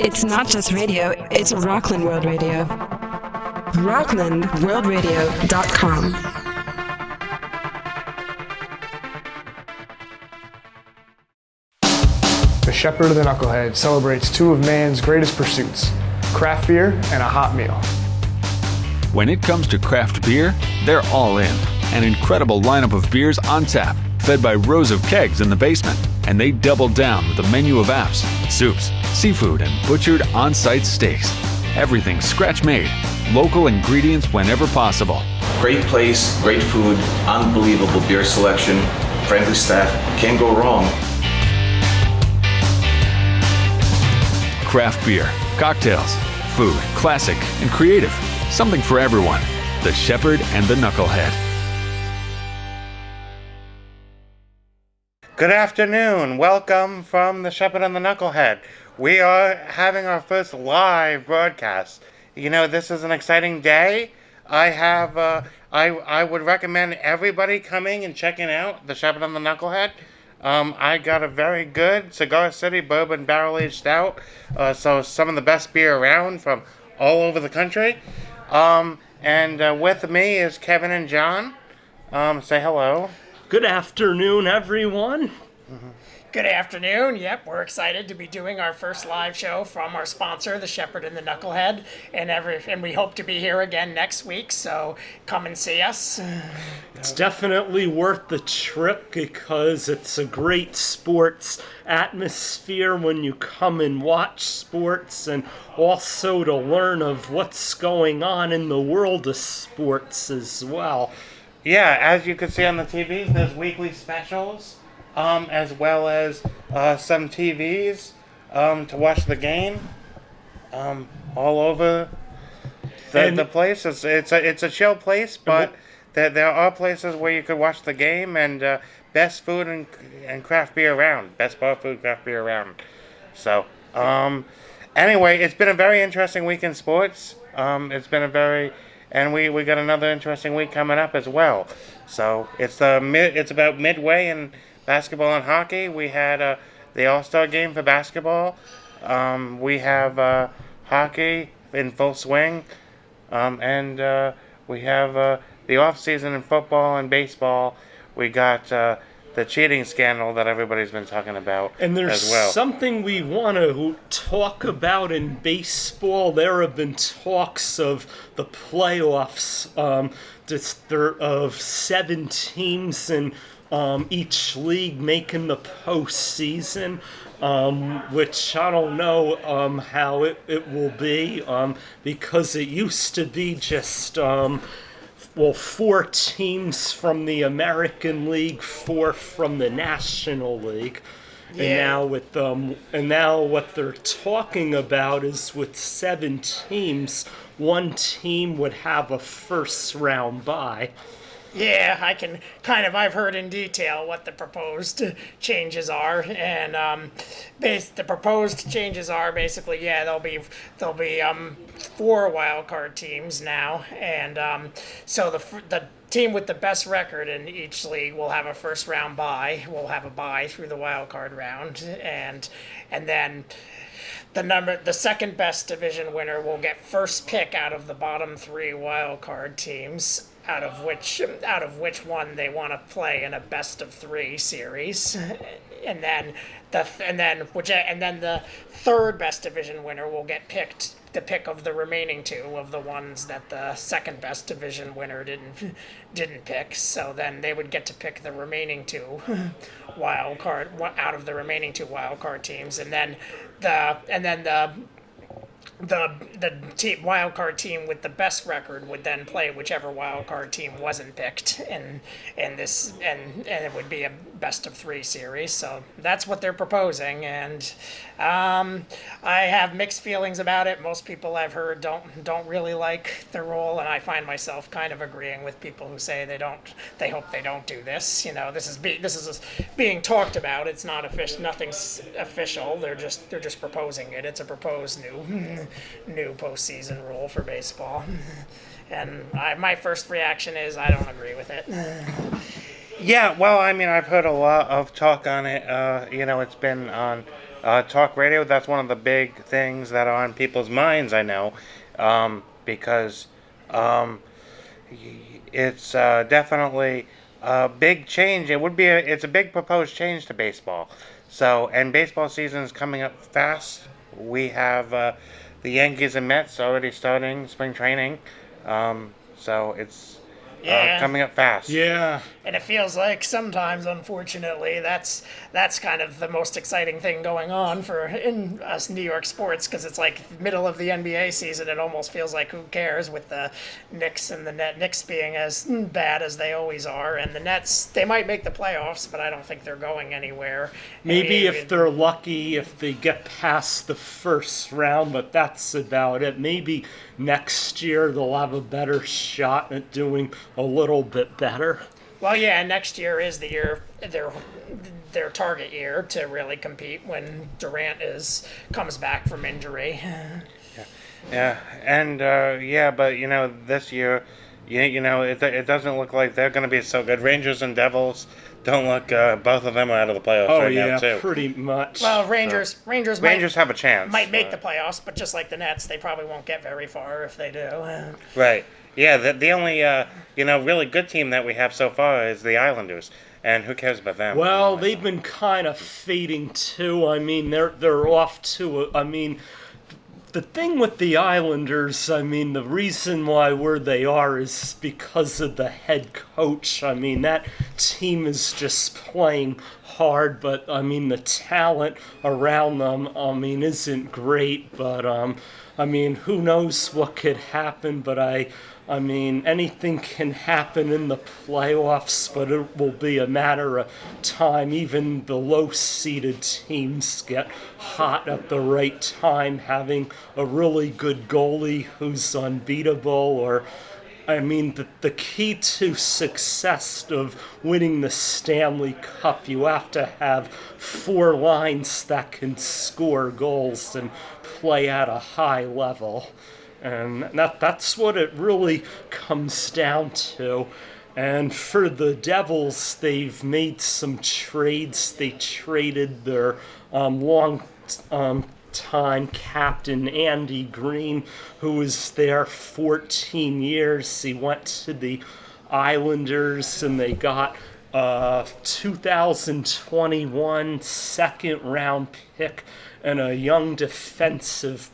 It's not just radio, it's Rockland World Radio. RocklandWorldRadio.com. The Shepherd of the Knucklehead celebrates two of man's greatest pursuits, craft beer and a hot meal. When it comes to craft beer, they're all in. An incredible lineup of beers on tap, fed by rows of kegs in the basement. And they doubled down with a menu of apps, soups, seafood, and butchered on-site steaks. Everything scratch-made, local ingredients whenever possible. Great place, great food, unbelievable beer selection, friendly staff, can't go wrong. Craft beer, cocktails, food, classic and creative. Something for everyone. The Shepherd and the Knucklehead. Good afternoon. Welcome from the Shepherd and the Knucklehead. We are having our first live broadcast. You know, this is an exciting day. I would recommend everybody coming and checking out the Shepherd and the Knucklehead. I got a very good Cigar City Bourbon Barrel Aged Stout. So some of the best beer around from all over the country. And with me is Kevin and John. Say hello. Good afternoon, everyone. Mm-hmm. Good afternoon. Yep, we're excited to be doing our first live show from our sponsor, the Shepherd and the Knucklehead, and we hope to be here again next week. So come and see us. It's definitely worth the trip because it's a great sports atmosphere when you come and watch sports, and also to learn of what's going on in the world of sports as well. Yeah, as you can see on the TV, there's weekly specials, as well as some TVs to watch the game all over the place. It's a chill place, but there are places where you could watch the game, and best food and craft beer around. Best bar food, craft beer around. So, anyway, it's been a very interesting week in sports. And we got another interesting week coming up as well. So it's about midway in basketball and hockey. We had the All-Star game for basketball. We have hockey in full swing, and we have the off season in football and baseball. We got the cheating scandal that everybody's been talking about and there's as well. Something we want to talk about in baseball. There have been talks of the playoffs, of 7 teams in each league making the postseason, which I don't know how it will be, because it used to be just 4 teams from the American League, 4 from the National League. Yeah. And now what they're talking about is with 7 teams, 1 team would have a first round bye. Yeah, I've heard in detail what the proposed changes are, and the proposed changes are basically, there'll be 4 wild card teams now, and so the team with the best record in each league will have a first round bye. Will have a bye through the wild card round, and then the second best division winner will get first pick out of the bottom 3 wild card teams, out of which one they want to play in a best of 3 series, and then the third best division winner will get the pick of the remaining 2 of the ones that the second best division winner didn't pick. So then they would get to pick the remaining 2 wild card out of the remaining 2 wild card teams, and then the wild card team with the best record would then play whichever wild card team wasn't picked, and it would be a best of 3 series. So that's what they're proposing, and I have mixed feelings about it. Most people I've heard don't really like the rule, and I find myself kind of agreeing with people who say they hope they don't do this. You know, this is being talked about. It's not official. Nothing's official. They're just proposing it. It's a proposed new postseason rule for baseball, and my first reaction is I don't agree with it. Yeah, well, I mean, I've heard a lot of talk on it. It's been on talk radio. That's one of the big things that are on people's minds. I know, because it's definitely a big change. It's a big proposed change to baseball. So, and baseball season is coming up fast. We have the Yankees and Mets already starting spring training. So it's coming up fast. Yeah. And it feels like sometimes, unfortunately, that's kind of the most exciting thing going on in us New York sports, because it's like middle of the NBA season. It almost feels like who cares, with the Knicks and the Knicks being as bad as they always are, and the Nets, they might make the playoffs, but I don't think they're going anywhere. Maybe if they're lucky, if they get past the first round, but that's about it. Maybe next year they'll have a better shot at doing a little bit better. Well, yeah, next year is the year, their target year to really compete when Durant comes back from injury. Yeah, and but this year, it doesn't look like they're going to be so good. Rangers and Devils don't look. Both of them are out of the playoffs now too. Pretty much. Well, Rangers have a chance. Might make the playoffs, but just like the Nets, they probably won't get very far if they do. Right. Yeah. The only really good team that we have so far is the Islanders, and who cares about them? Well, they've been kind of fading too. I mean, they're off to. The thing with the Islanders, I mean, the reason why where they are is because of the head coach. I mean, that team is just playing hard, but I mean, the talent around them, I mean, isn't great. But I mean, who knows what could happen? But I mean, anything can happen in the playoffs, but it will be a matter of time. Even the low-seeded teams get hot at the right time, having a really good goalie who's unbeatable. Or, I mean, the key to success of winning the Stanley Cup, you have to have 4 lines that can score goals and play at a high level. And that's what it really comes down to. And for the Devils, they've made some trades. They traded their long-time captain, Andy Green, who was there 14 years. He went to the Islanders, and they got 2021 second-round pick and a young defensive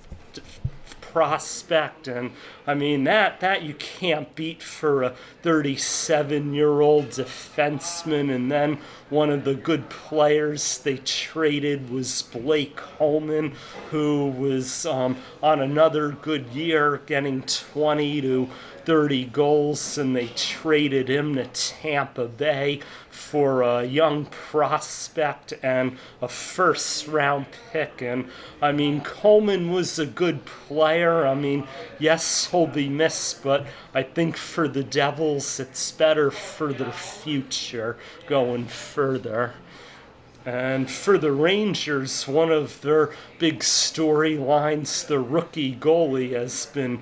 prospect. And I mean, that you can't beat for a 37-year-old defenseman. And then one of the good players they traded was Blake Holman, who was on another good year, getting 20 to 30 goals, and they traded him to Tampa Bay for a young prospect and a first-round pick. And, I mean, Coleman was a good player. I mean, yes, he'll be missed, but I think for the Devils, it's better for their future going further. And for the Rangers, one of their big storylines, the rookie goalie, has been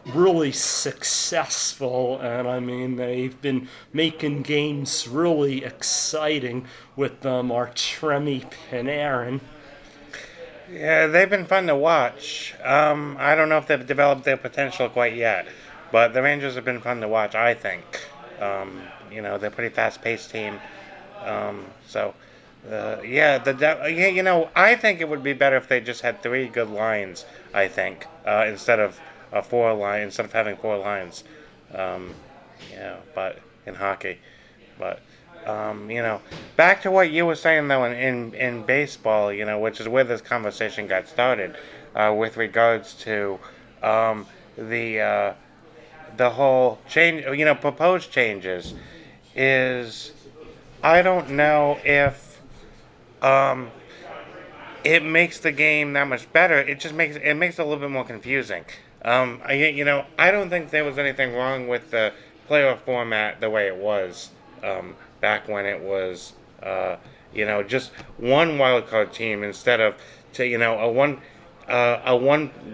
really successful, and I mean, they've been making games really exciting with Artemi Panarin. Yeah, they've been fun to watch. I don't know if they've developed their potential quite yet, but the Rangers have been fun to watch, I think. They're a pretty fast-paced team. I think it would be better if they just had 3 good lines, I think, instead of having 4 lines, but in hockey. But, back to what you were saying, though, in baseball, which is where this conversation got started, with regards to the whole change, proposed changes, is I don't know if it makes the game that much better. It just makes it a little bit more confusing. I don't think there was anything wrong with the playoff format the way it was back when it was, just one wild card team instead of a one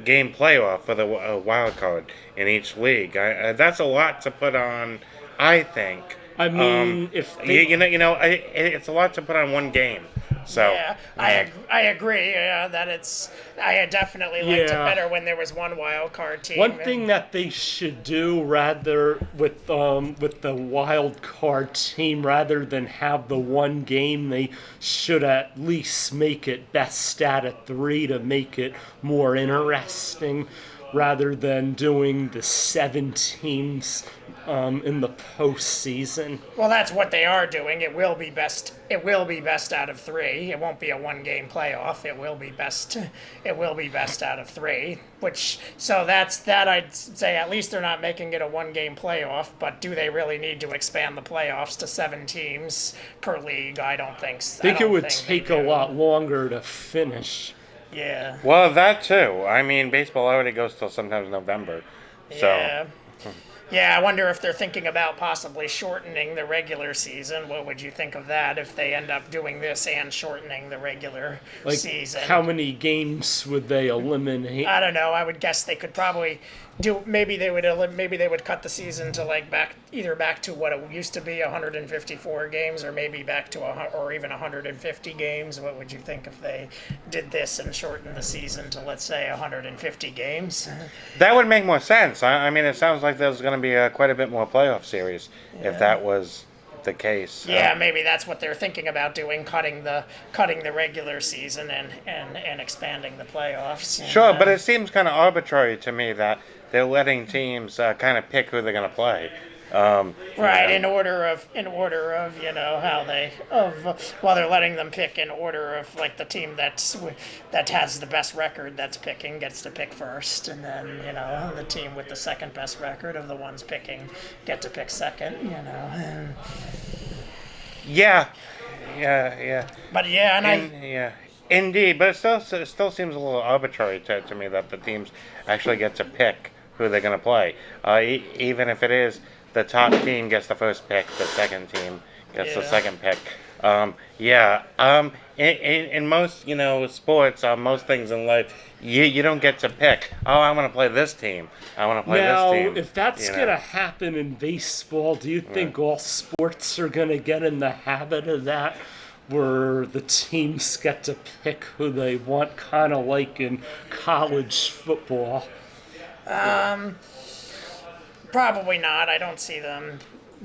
game playoff for the wild card in each league. That's a lot to put on, I think. I mean, if they... it's a lot to put on one game. So Yeah, I agree that I definitely liked it better when there was one wild card team. One thing that they should do rather with the wild card team, rather than have the one game, they should at least make it best out of 3 to make it more interesting, rather than doing the 7 teams in the postseason. Well, that's what they are doing. It will be best. It will be best out of 3. It won't be a one-game playoff. It will be best. It will be best out of 3. So that's that. I'd say at least they're not making it a one-game playoff. But do they really need to expand the playoffs to 7 teams per league? I don't think so. I think it would take a lot longer to finish. Yeah. well, that too. I mean, baseball already goes till sometimes November. So Yeah. Yeah, I wonder if they're thinking about possibly shortening the regular season. What would you think of that if they end up doing this and shortening the regular season? How many games would they eliminate? I don't know. I would guess they could probably do. Maybe they would cut the season to either back to what it used to be, 154 games, or maybe back to or even 150 games. What would you think if they did this and shortened the season to, let's say, 150 games? that would make more sense. I mean, it sounds like there's going to be quite a bit more playoff series if that was the case. Yeah, maybe that's what they're thinking about doing, cutting the regular season and expanding the playoffs. Sure, but it seems kind of arbitrary to me that they're letting teams kind of pick who they're going to play. Right, in order of how they're letting them pick in order of the team that has the best record that's picking gets to pick first, and then the team with the second best record of the ones picking get to pick second. Yeah. But Indeed, but it still seems a little arbitrary to me that the teams actually get to pick who they're going to play, even if it is the top team gets the first pick, the second team gets the second pick. In most sports, most things in life, you don't get to pick. Oh, I want to play this team. I want to play this team. Now, if that's gonna happen in baseball, do you think all sports are gonna get in the habit of that, where the teams get to pick who they want, kind of like in college football? Probably not. I don't see them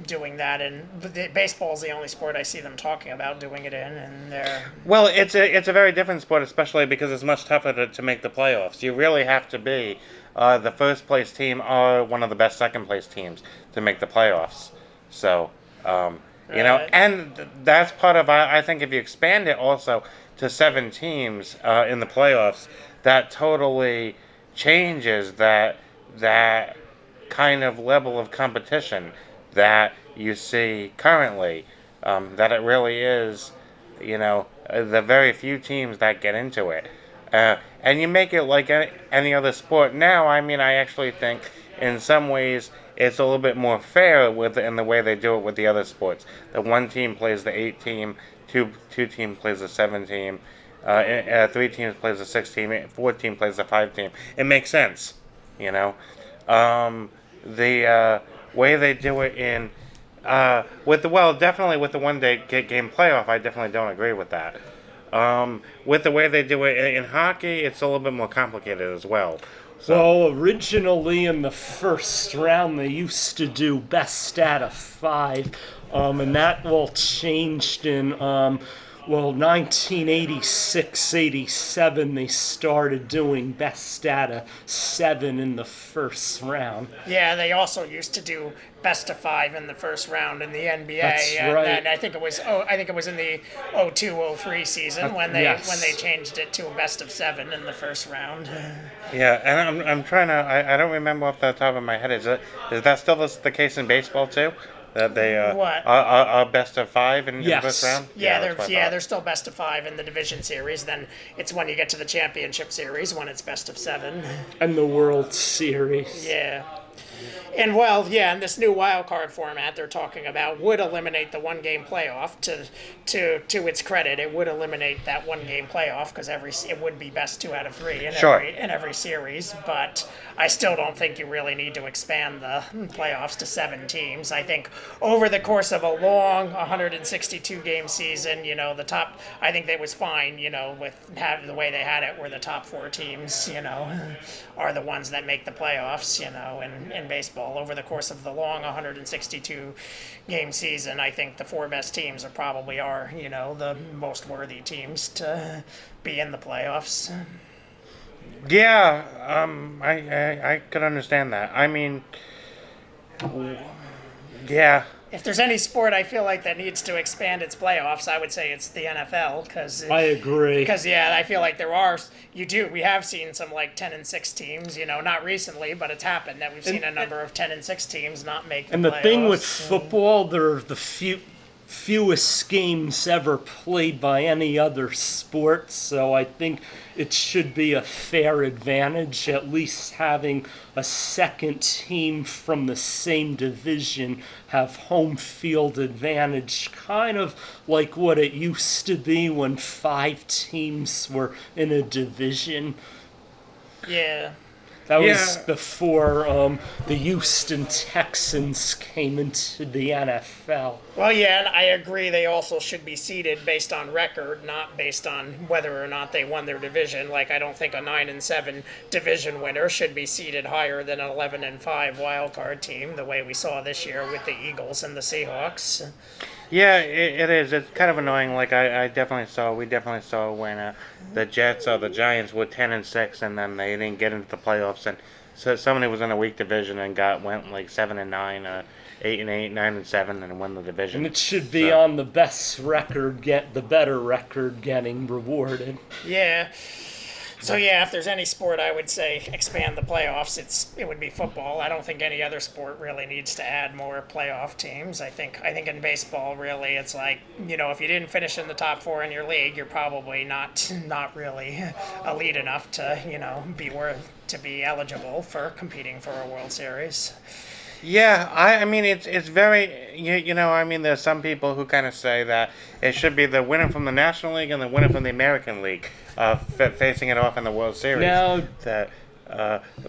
doing that, and baseball is the only sport I see them talking about doing it in, and they're... Well, it's a very different sport, especially because it's much tougher to make the playoffs. You really have to be the first place team or one of the best second place teams to make the playoffs. So, and that's part of, I think if you expand it also to 7 teams in the playoffs, that totally changes that kind of level of competition that you see currently, that it really is, the very few teams that get into it. And you make it like any other sport. Now, I mean, I actually think in some ways it's a little bit more fair in the way they do it with the other sports. The one team plays the 8 team, two team plays the 7 team, 3 teams plays the 6 team, 4 team plays the 5 team. It makes sense, The way they do it in definitely with the one-day game playoff, I definitely don't agree with that. With the way they do it in hockey, it's a little bit more complicated as well. So. Well, originally in the first round, they used to do best out of 5, and that all changed in 1986-87, they started doing best out of 7 in the first round. Yeah, they also used to do best of 5 in the first round in the NBA. That's and right. then I think it was in the 02-03 season when they changed it to a best of 7 in the first round. Yeah, and I'm trying to. I don't remember off the top of my head. Is that still the case in baseball too? That they are best of 5 in the first round? They're still best of 5 in the division series. Then it's when you get to the championship series when it's best of 7. And the World Series. Yeah. And well, yeah, and this new wild card format they're talking about would eliminate the one-game playoff. To its credit, it would eliminate that one-game playoff because it would be best 2 out of 3 in every series. But I still don't think you really need to expand the playoffs to 7 teams. I think over the course of a long 162 game season, I think that was fine. With the way they had it, where the top 4 teams, are the ones that make the playoffs. In baseball over the course of the long 162 game season, I think the 4 best teams probably are the most worthy teams to be in the playoffs. Yeah, I could understand that. I mean, yeah. If there's any sport I feel like that needs to expand its playoffs, I would say it's the NFL. I agree. Because I feel like we have seen some 10-6 teams. Not recently, but it's happened that we've seen a number of 10-6 teams not make the playoffs. And the thing with football, they're the fewest games ever played by any other sport, so I think it should be a fair advantage, at least having a second team from the same division have home field advantage, kind of like what it used to be when 5 teams were in a division. Yeah. That was before the Houston Texans came into the NFL. Well, yeah, and I agree they also should be seeded based on record, not based on whether or not they won their division. I don't think a 9-7 division winner should be seeded higher than an 11-5 wild card team, the way we saw this year with the Eagles and the Seahawks. Yeah, it is. It's kind of annoying. We definitely saw when the Jets or the Giants were 10-6, and then they didn't get into the playoffs, and so somebody was in a weak division and went 7-9, 8-8, 9-7, and won the division. And it should be on the best record, the better record getting rewarded. Yeah. So yeah, if there's any sport I would say expand the playoffs, it would be football. I don't think any other sport really needs to add more playoff teams. I think in baseball really it's if you didn't finish in the top 4 in your league, you're probably not really elite enough to be eligible for competing for a World Series. Yeah, I mean, it's very, there's some people who kind of say that it should be the winner from the National League and the winner from the American League facing it off in the World Series. Now,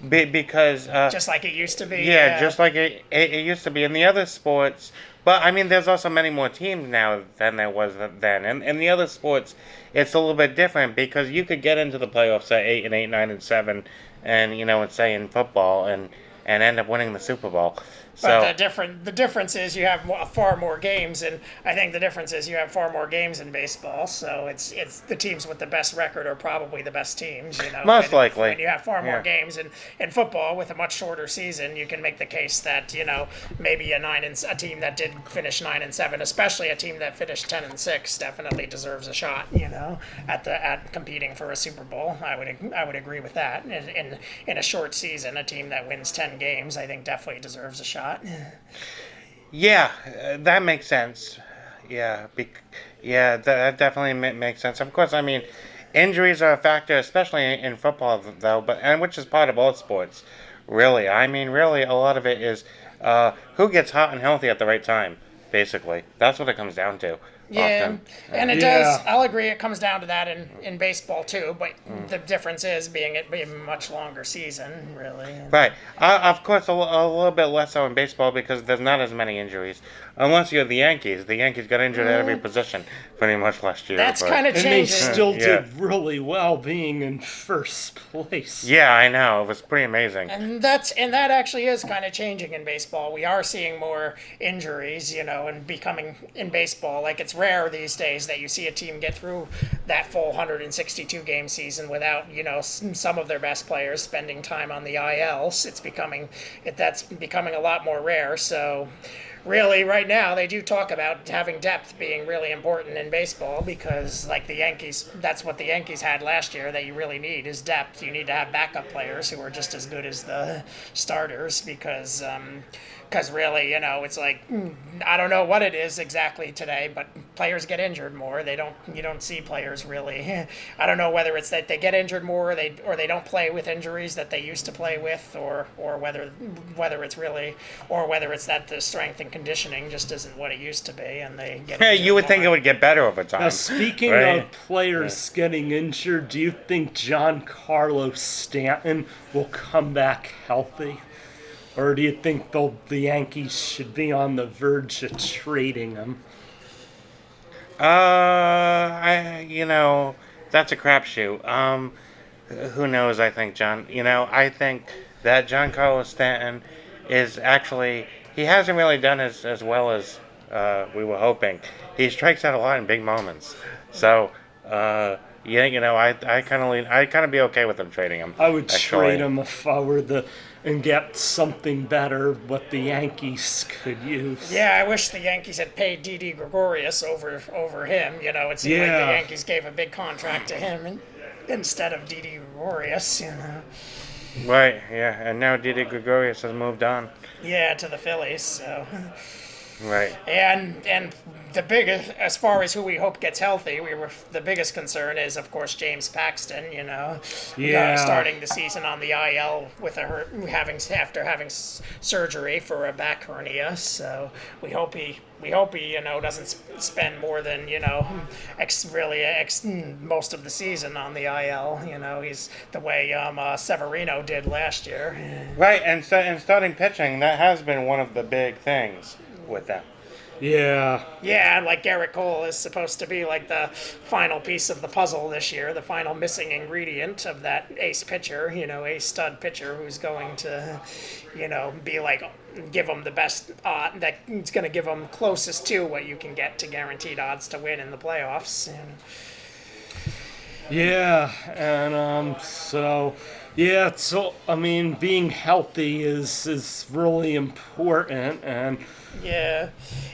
because... just like it used to be. Yeah, just like it used to be in the other sports. But, I mean, there's also many more teams now than there was then. And in the other sports, it's a little bit different because you could get into the playoffs at 8-8, 9-7, and, say in football, and end up winning the Super Bowl. But the difference is you have far more games, and I think the difference is you have far more games in baseball. So it's the teams with the best record are probably the best teams. Most likely. When you have far more games, and in football with a much shorter season, you can make the case that maybe a team that did finish 9-7, especially a team that finished 10-6, definitely deserves a shot. At competing for a Super Bowl, I would agree with that. In a short season, a team that wins 10 games, I think definitely deserves a shot. Yeah, that makes sense. Yeah, that definitely makes sense. Of course, I mean, injuries are a factor, especially in football, though, and which is part of all sports, really. I mean, really, a lot of it is who gets hot and healthy at the right time, basically. That's what it comes down to. Yeah, often. and it does. I'll agree. It comes down to that in baseball too. But the difference is being a much longer season, really. Right. Of course, a little bit less so in baseball because there's not as many injuries. Unless you're the Yankees. The Yankees got injured at every position pretty much last year. That's kind of changing. And they still did really well being in first place. Yeah, I know. It was pretty amazing. And that actually is kind of changing in baseball. We are seeing more injuries, and becoming in baseball. It's rare these days that you see a team get through that full 162 game season without, some of their best players spending time on the ILs. That's becoming a lot more rare. So really, right now, they do talk about having depth being really important in baseball because, the Yankees, that's what the Yankees had last year that you really need is depth. You need to have backup players who are just as good as the starters because really, it's I don't know what it is exactly today, but players get injured more. You don't see players really. I don't know whether it's that they get injured more, or they don't play with injuries that they used to play with, or whether it's really, or whether it's that the strength and conditioning just isn't what it used to be, and they get. Yeah, injured you would more. think it would get better over time. Now, speaking right? of players getting injured, do you think Giancarlo Stanton will come back healthy? Or do you think the Yankees should be on the verge of trading him? That's a crapshoot. Who knows? I think I think that Giancarlo Stanton is actually, he hasn't really done as well as we were hoping. He strikes out a lot in big moments. So, I kind of be okay with them trading him. I would actually. trade him if I were and get something better what the Yankees could use. Yeah, I wish the Yankees had paid Didi Gregorius over him. It seemed like the Yankees gave a big contract to him instead of Didi Gregorius. Right. Yeah. And now Didi Gregorius has moved on. Yeah, to the Phillies. So. Right. And the biggest, as far as who we hope gets healthy, the biggest concern is, of course, James Paxton. Starting the season on the IL with after having surgery for a back hernia. So we hope he doesn't spend more than most of the season on the IL. He's the way Severino did last year. Right, and starting pitching, that has been one of the big things with them. Yeah. Yeah, like Garrett Cole is supposed to be like the final piece of the puzzle this year, the final missing ingredient of that ace pitcher, ace stud pitcher who's going to, be like, give them the best, that's going to give them closest to what you can get to guaranteed odds to win in the playoffs. Yeah, and being healthy is really important, and yeah,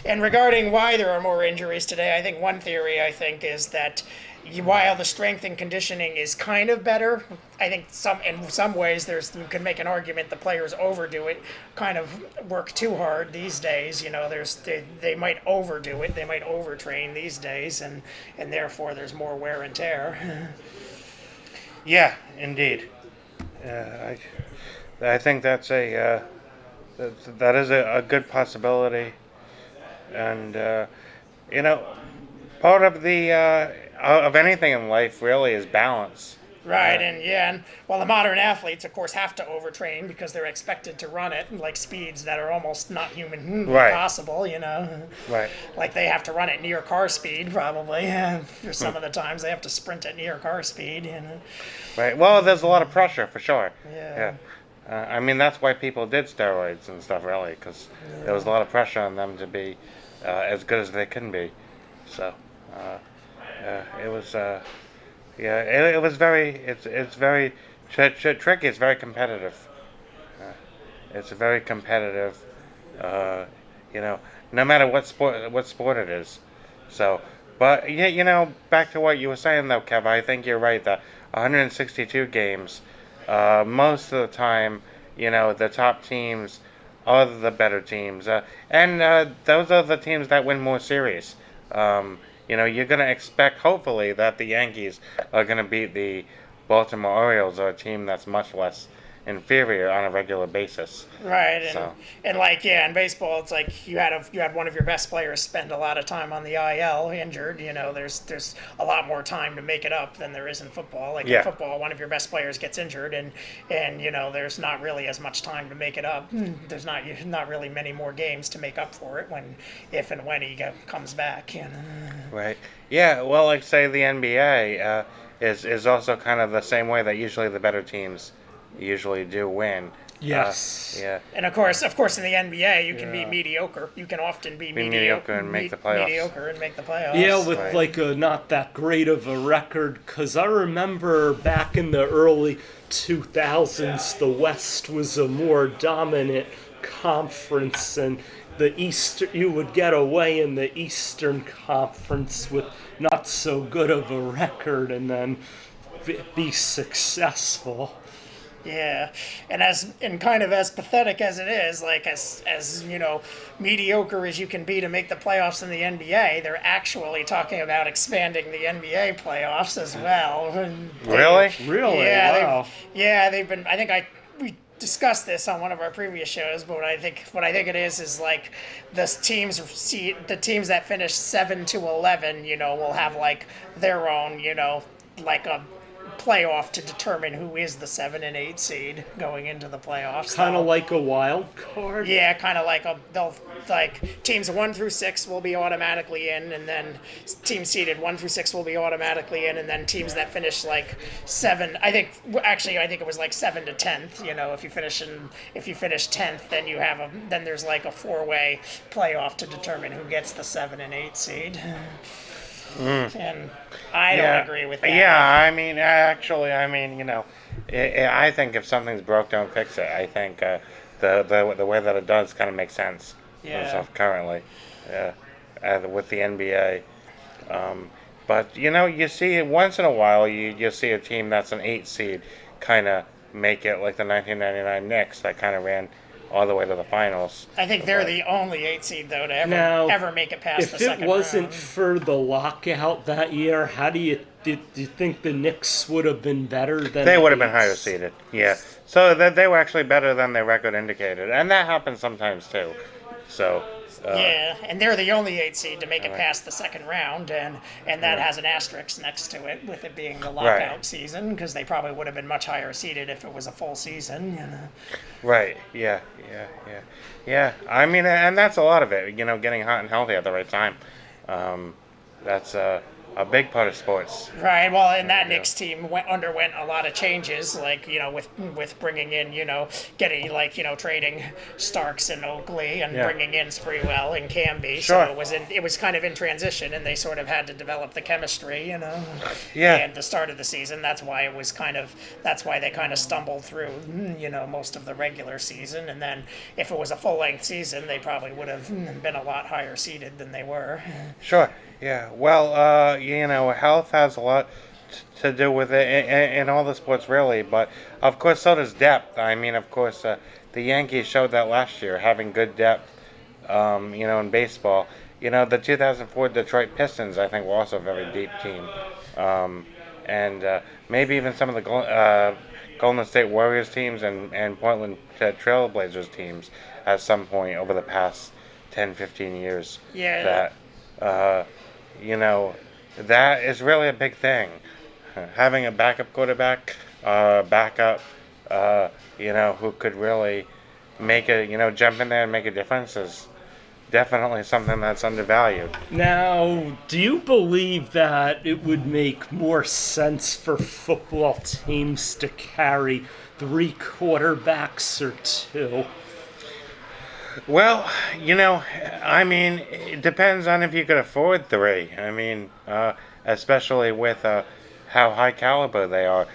and regarding why there are more injuries today, I think one theory is that while the strength and conditioning is kind of better, I think in some ways you can make an argument the players overdo it, kind of work too hard these days. They might overdo it, they might overtrain these days, and therefore there's more wear and tear. Yeah, indeed. I think that's that is a good possibility, and part of of anything in life really is balance. Right, and the modern athletes, of course, have to overtrain because they're expected to run at like speeds that are almost not humanly possible. Right. Like they have to run at near car speed, probably. For some of the times, they have to sprint at near car speed. Right. Well, there's a lot of pressure for sure. Yeah. That's why people did steroids and stuff, really, because there was a lot of pressure on them to be as good as they can be. So, it was. It was very. It's very tricky. It's very competitive. It's very competitive. No matter what sport it is. So, but back to what you were saying though, Kev. I think you're right. The 162 games. Most of the time, the top teams are the better teams, and those are the teams that win more series. You're going to expect, hopefully, that the Yankees are going to beat the Baltimore Orioles, or a team that's much less inferior on a regular basis. Right, So. and in baseball, it's like you had one of your best players spend a lot of time on the IL injured. There's a lot more time to make it up than there is in football. In football, one of your best players gets injured, and there's not really as much time to make it up. There's not really many more games to make up for it if and when he comes back. Right. Yeah. Well, like say the NBA is also kind of the same way that usually the better teams usually do win. Yes. Yeah. And of course, in the NBA, you can be mediocre. You can often be mediocre and make the playoffs. Mediocre and make the playoffs. Yeah, with like a not that great of a record. Because I remember back in the early 2000s, the West was a more dominant conference, and you would get away in the Eastern Conference with not so good of a record, and then be successful. Yeah, and kind of as pathetic as it is, like as mediocre as you can be to make the playoffs in the NBA, they're actually talking about expanding the NBA playoffs as well. Really? Really? Yeah, Wow. they've been. I think we discussed this on one of our previous shows, but what I think it is like the teams that finish 7-11, will have like their own, like a playoff to determine who is the 7 and 8 seed going into the playoffs. Kind of like a wild card. Yeah, kind of like they'll like teams 1 through 6 will be automatically in, and then teams seeded 1 through 6 will be automatically in, and then teams that finish like 7. I think it was like 7 to 10th. If you finish 10th, then there's like a 4-way playoff to determine who gets the 7 and 8 seed. And I don't agree with that. Yeah, I mean, actually, I think if something's broke, don't fix it. I think the way that it does kind of makes sense. Yeah. Currently, with the NBA. But you see it once in a while. You see a team that's an 8 seed kind of make it, like the 1999 Knicks that kind of ran all the way to the finals. I think they're the only 8 seed though to ever make it past the second round. If it wasn't for the lockout that year, how do you think the Knicks would have been better than? They would have been higher seeded. Yeah. So they were actually better than their record indicated, and that happens sometimes too. So. Yeah, and they're the only 8 seed to make it past the second round, and that has an asterisk next to it with it being the lockout season, because they probably would have been much higher seeded if it was a full season. Right. Yeah. I mean, and that's a lot of it. Getting hot and healthy at the right time. That's a big part of sports. Right. Well, and that Knicks team underwent a lot of changes, like with bringing in getting trading Starks and Oakley and bringing in Sprewell and Camby. Sure. So it was kind of in transition, and they sort of had to develop the chemistry. Yeah. At the start of the season, that's why they kind of stumbled through most of the regular season, and then if it was a full length season, they probably would have been a lot higher seeded than they were. Sure. Yeah. Well, health has a lot to do with it in all the sports, really. But of course, so does depth. I mean, of course, the Yankees showed that last year, having good depth. In baseball. The 2004 Detroit Pistons, I think, were also a very deep team, and maybe even some of the Golden State Warriors teams and Portland Trail Blazers teams at some point over the past 10, 15 years. Yeah. That is really a big thing. Having a backup quarterback, who could really make jump in there and make a difference is definitely something that's undervalued. Now, do you believe that it would make more sense for football teams to carry 3 quarterbacks or 2? Well, it depends on if you could afford 3. Especially with how high caliber they are.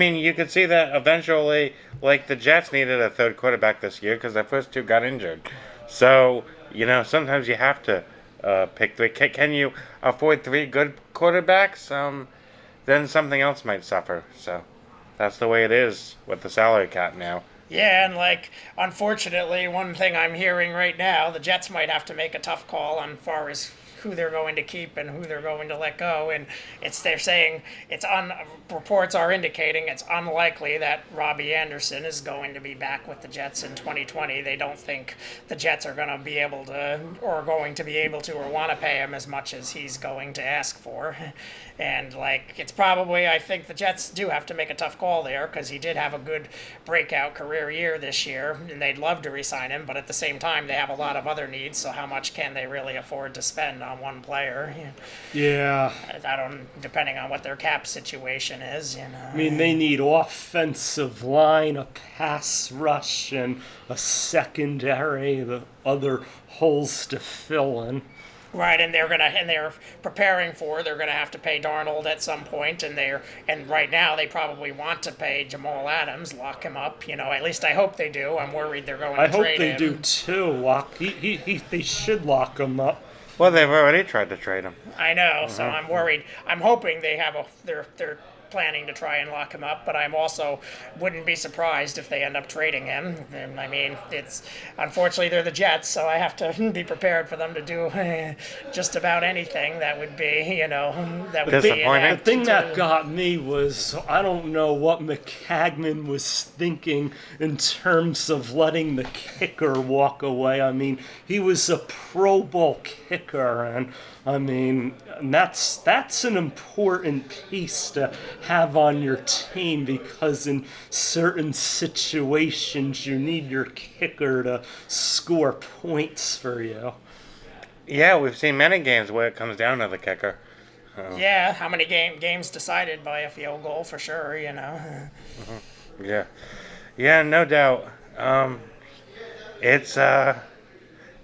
You could see that eventually, like the Jets needed a 3rd quarterback this year because their first 2 got injured. So, sometimes you have to pick 3. Can you afford 3 good quarterbacks? Then something else might suffer. So, that's the way it is with the salary cap now. Yeah, and unfortunately, one thing I'm hearing right now, the Jets might have to make a tough call on far as who they're going to keep and who they're going to let go. And they're saying reports are indicating it's unlikely that Robbie Anderson is going to be back with the Jets in 2020. They don't think the Jets are going to be able to or want to pay him as much as he's going to ask for. And it's probably, I think the Jets do have to make a tough call there because he did have a good breakout career year this year, and they'd love to re-sign him, but at the same time, they have a lot of other needs, so how much can they really afford to spend on one player? Yeah. Depending on what their cap situation is, they need offensive line, a pass rush, and a secondary, the other holes to fill in. Right, and they're preparing they're gonna have to pay Darnold at some point, and right now they probably want to pay Jamal Adams, lock him up. At least I hope they do. I'm worried they're going to trade him. I hope they do too. They should lock him up. Well, they've already tried to trade him. I know, so I'm worried. I'm hoping they have they're planning to try and lock him up, but I'm also wouldn't be surprised if they end up trading him. And I mean, it's unfortunately they're the Jets, so I have to be prepared for them to do just about anything that would be, that would be Disappointing. The thing that got me was I don't know what McCagnon was thinking in terms of letting the kicker walk away. I mean, he was a Pro Bowl kicker, and I mean, that's an important piece to have on your team because in certain situations you need your kicker to score points for you. Yeah, we've seen many games where it comes down to the kicker. Yeah, how many games decided by a field goal for sure, Yeah. Yeah, no doubt. It's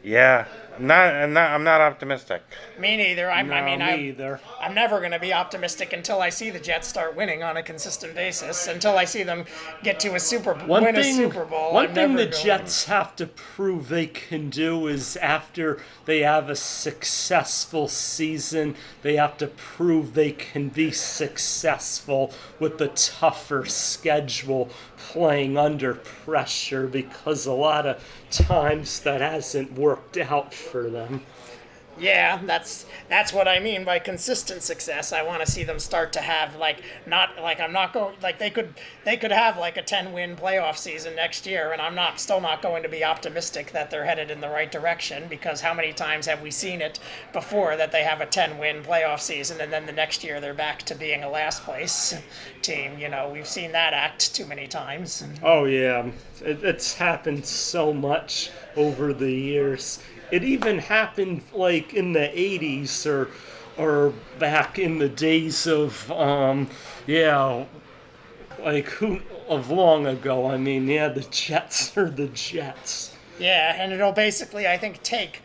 yeah. I'm not optimistic. Me neither. Either. I'm never going to be optimistic until I see the Jets start winning on a consistent basis. Until I see them get to a Super Bowl. One thing the Jets have to prove they can do is after they have a successful season, they have to prove they can be successful with the tougher schedule playing under pressure because a lot of times that hasn't worked out for them. Yeah, that's what I mean by consistent success. I want to see them start to have they could have like a 10-win playoff season next year, and I'm still not going to be optimistic that they're headed in the right direction because how many times have we seen it before that they have a 10-win playoff season and then the next year they're back to being a last place team? We've seen that act too many times. Oh yeah, it's happened so much over the years. It even happened like in the 80s or back in the days of long ago. I mean, the Jets are the Jets. Yeah, and it'll basically, I think, take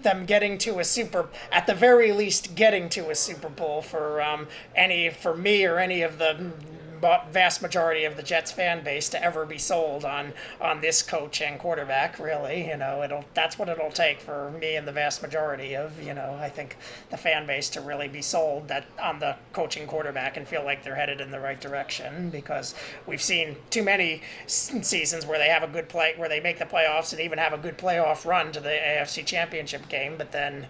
them getting to at the very least, getting to a Super Bowl for me or any of the vast majority of the Jets fan base to ever be sold on this coach and quarterback. Really, that's what it'll take for me and the vast majority of I think the fan base to really be sold that on the coaching quarterback and feel like they're headed in the right direction because we've seen too many seasons where they have a good where they make the playoffs and even have a good playoff run to the AFC Championship game, but then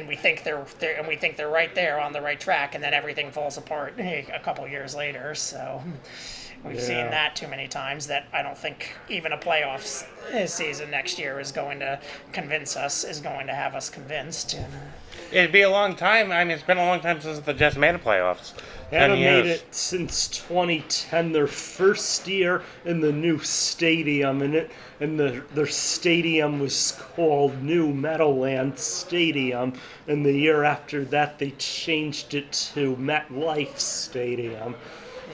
we think they're right there on the right track, and then everything falls apart a couple years later. So we've seen that too many times that I don't think even a playoffs season next year is going to have us convinced. It'd be a long time. I mean, it's been a long time since the Jets made the playoffs. They haven't made it since 2010, their first year in the new stadium, and their stadium was called New Meadowlands Stadium, and the year after that they changed it to MetLife Stadium.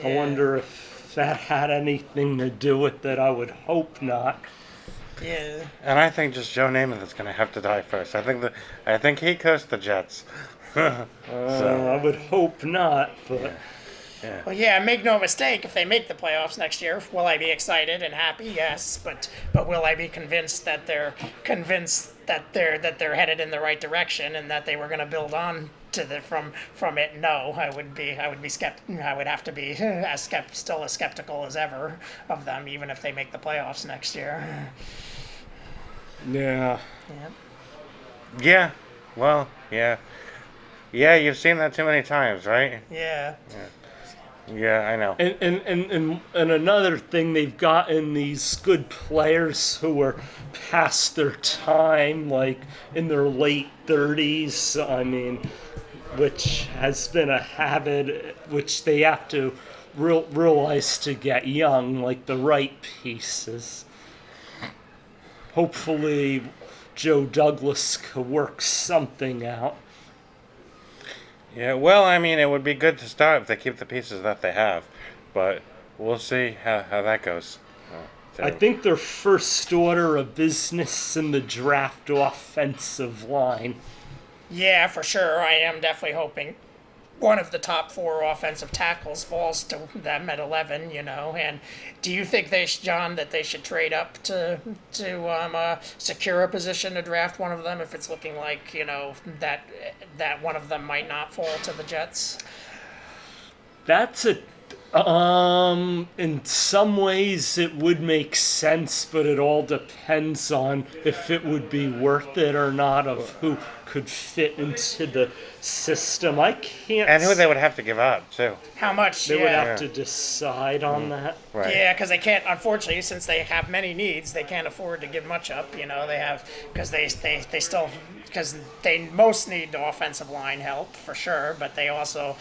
Yeah. I wonder if that had anything to do with it. I would hope not. Yeah. And I think just Joe Namath is going to have to die first. I think he cursed the Jets. I would hope not, but... Yeah. Well, yeah, make no mistake, if they make the playoffs next year, will I be excited and happy? Yes, but will I be convinced that they're headed in the right direction and that they were going to build on to from it? No, I would have to be still as skeptical as ever of them, even if they make the playoffs next year. Yeah. Yeah. Well, yeah. Yeah, you've seen that too many times, right? Yeah. Yeah, I know. And another thing, they've gotten these good players who are past their time, like in their late 30s. I mean, which has been a habit which they have to realize to get young, like the right pieces. Hopefully, Joe Douglas could work something out. Yeah, well, I mean, it would be good to start if they keep the pieces that they have, but we'll see how that goes. I think their first order of business in the draft offensive line. Yeah, for sure. I am definitely hoping one of the top 4 offensive tackles falls to them at 11, and do you think John, that they should trade up to secure a position to draft one of them if it's looking like, that one of them might not fall to the Jets? That's a in some ways it would make sense, but it all depends on if it would be worth it or not, of who could fit into the system. I can't. And who they would have to give up, too. How much? They would yeah. have to decide on that. Right. Yeah, because they can't. Unfortunately, since they have many needs, they can't afford to give much up. You know, they have because they still because they most need the offensive line help for sure, but they also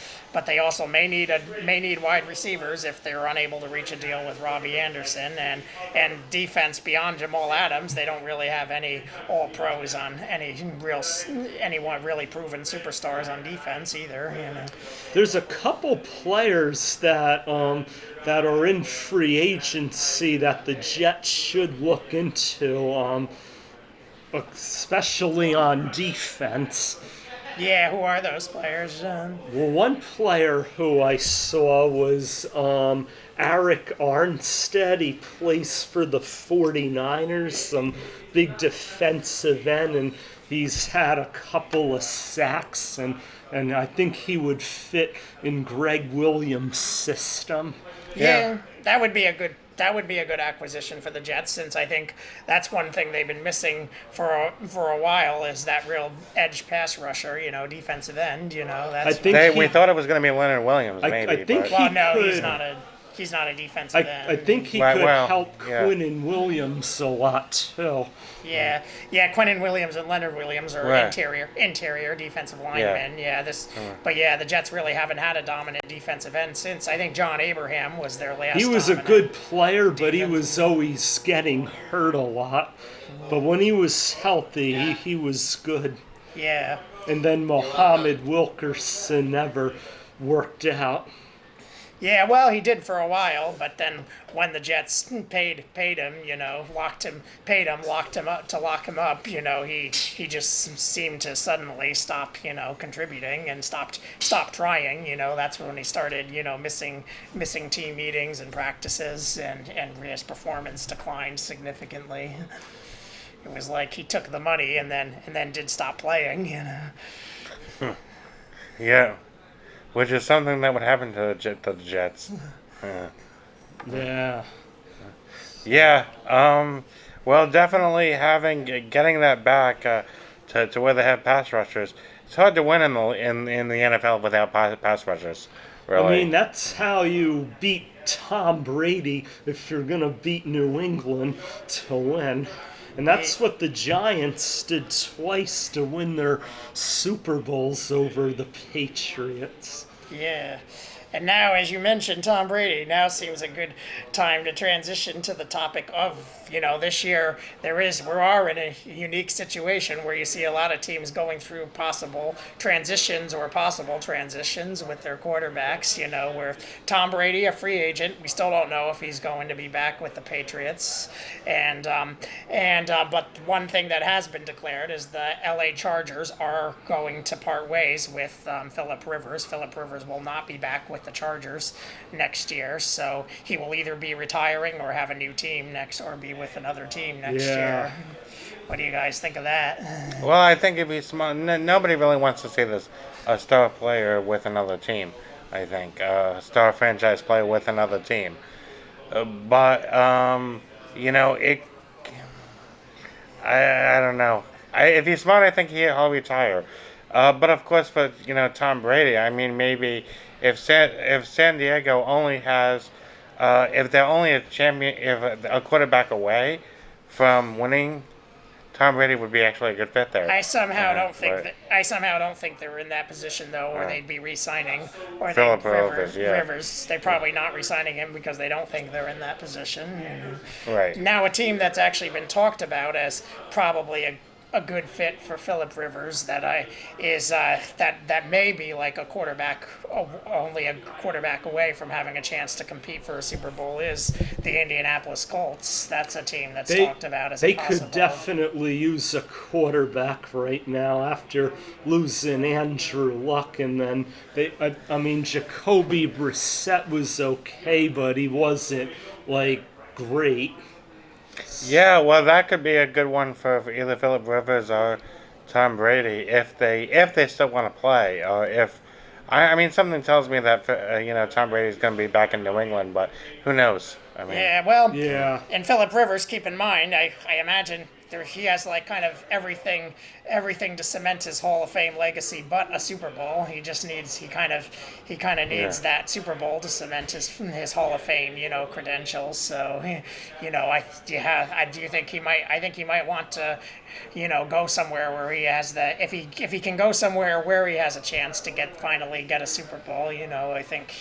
may need wide receivers if they're unable to reach a deal with Robbie Anderson and defense beyond Jamal Adams. They don't really have any all pros on anyone really proven superstars on defense either. You know. There's a couple players that are in free agency that the Jets should look into, especially on defense. Yeah, who are those players? Well, one player who I saw was Arik Armstead. He plays for the 49ers, some big defensive end, and he's had a couple of sacks, and I think he would fit in Greg Williams' system. Yeah, that would be a good acquisition for the Jets, since I think that's one thing they've been missing for a while is that real edge pass rusher, defensive end. That's We thought it was going to be Leonard Williams, maybe. I think he's not a defensive end. I think he could help Quinnen Williams a lot too. Yeah, Quinnen Williams and Leonard Williams are interior defensive linemen. But the Jets really haven't had a dominant defensive end since I think John Abraham was their last. He was a good player, but he was always getting hurt a lot. But when he was healthy, he was good. Yeah. And then Muhammad Wilkerson never worked out. Yeah, well, he did for a while, but then when the Jets paid him, locked him up, he just seemed to suddenly stop, contributing and stopped trying. That's when he started, missing team meetings and practices, and his performance declined significantly. It was like he took the money and then did stop playing. Yeah. Which is something that would happen to the Jets. Yeah. Yeah. Well, definitely getting that back to where they have pass rushers. It's hard to win in the NFL without pass rushers. Really. I mean, that's how you beat Tom Brady if you're gonna beat New England to win. And that's what the Giants did twice to win their Super Bowls over the Patriots. Yeah. And now, as you mentioned, Tom Brady, now seems a good time to transition to the topic of, this year we are in a unique situation where you see a lot of teams going through possible transitions with their quarterbacks, where Tom Brady, a free agent, we still don't know if he's going to be back with the Patriots. But one thing that has been declared is the LA Chargers are going to part ways with Phillip Rivers. Phillip Rivers will not be back with the Chargers next year, so he will either be retiring or have a new team or be with another team next year. What do you guys think of that? Well, I think if he's smart, nobody really wants to see a star player with another team. I think a star franchise player with another team, but it. I don't know. If he's smart, I think he'll retire. But of course, for Tom Brady, I mean, maybe if San Diego only has, if they're only a quarterback away from winning, Tom Brady would be actually a good fit there. I somehow don't think they're in that position though, or they'd be re-signing Phillip Rivers. Rivers. They're probably not re-signing him because they don't think they're in that position. Right. Now, a team that's actually been talked about as probably a good fit for Phillip Rivers that may be like a quarterback, only a quarterback away from having a chance to compete for a Super Bowl is the Indianapolis Colts. That's a team that's talked about as a possible. They could definitely use a quarterback right now after losing Andrew Luck, and then Jacoby Brissett was okay, but he wasn't great. Yeah, well, that could be a good one for either Phillip Rivers or Tom Brady if they still want to play, or if I mean, something tells me that Tom Brady's going to be back in New England, but who knows? I mean, Yeah, well, Yeah. and Phillip Rivers, keep in mind, I imagine he has like kind of everything to cement his Hall of Fame legacy, but a Super Bowl. He kind of needs that Super Bowl to cement his Hall of Fame, credentials. So, I think he might want to, go somewhere where he has if he can go somewhere where he has a chance to finally get a Super Bowl. I think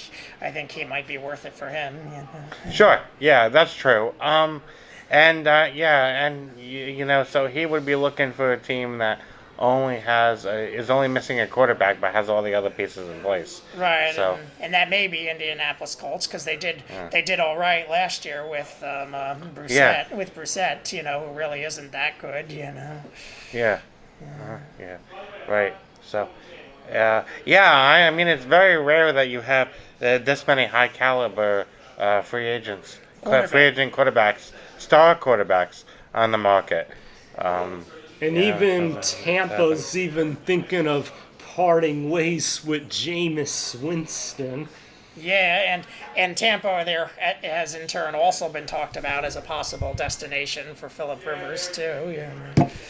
he might be worth it for him. Sure. Yeah, that's true. So he would be looking for a team that is only missing a quarterback, but has all the other pieces in place. Right. So, and that may be Indianapolis Colts because they did all right last year with Brissett. Yeah. With Brissett, who really isn't that good. Yeah. Yeah. Right. So, I mean, it's very rare that you have this many high caliber free agent quarterbacks, star quarterbacks on the market. And even Tampa's even thinking of parting ways with Jameis Winston. Yeah, and Tampa there has in turn also been talked about as a possible destination for Phillip Rivers too.